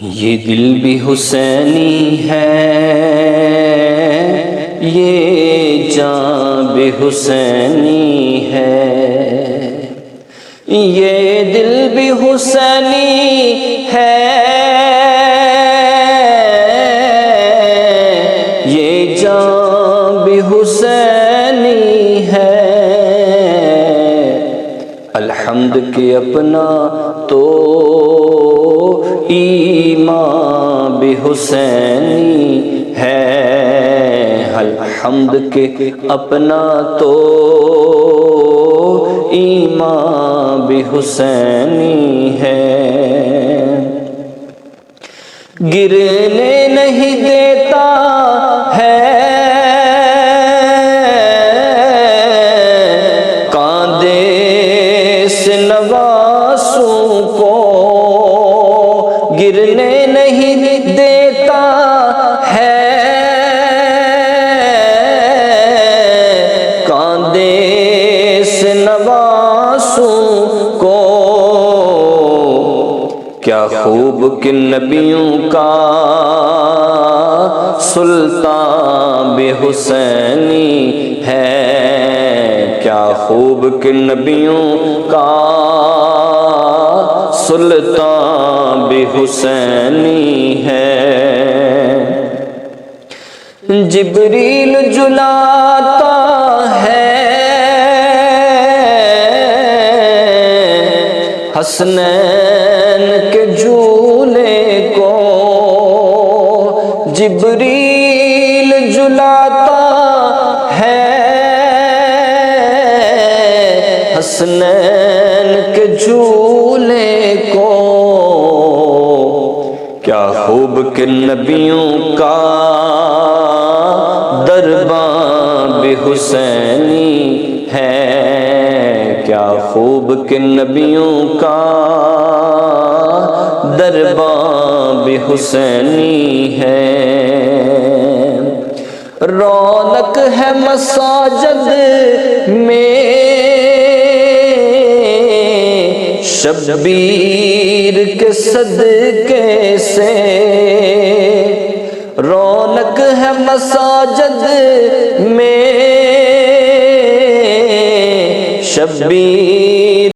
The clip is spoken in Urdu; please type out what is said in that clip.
یہ دل بھی حسینی ہے، یہ جان بھی حسینی ہے، یہ دل بھی حسینی ہے، یہ جان بھی حسینی ہے۔ الحمد کہ اپنا تو ایمان بھی حسینی ہے، الحمد کہ اپنا تو ایمان بھی حسینی ہے۔ گرنے نہیں دیتا ہے کاندھے سے نواسوں کو، گرنے نہیں دیتا ہے کاندھے سے نواسوں کو۔ کیا خوب کہ نبیوں کا سلطان بھی حسینی ہے، کیا خوب کہ نبیوں کا سلطان بھی حسینی ہے۔ جبریل جلاتا ہے حسنین کے جھولے کو، جبریل جلاتا ہے حسنین کے جھولے کو۔ کیا خوب کہ نبیوں کا دربان بھی حسینی ہے، کیا خوب کہ نبیوں کا دربان بھی حسینی ہے۔ رونق ہے مساجد میں شبیر کے صدقے سے، رونق ہے مساجد میں شبیر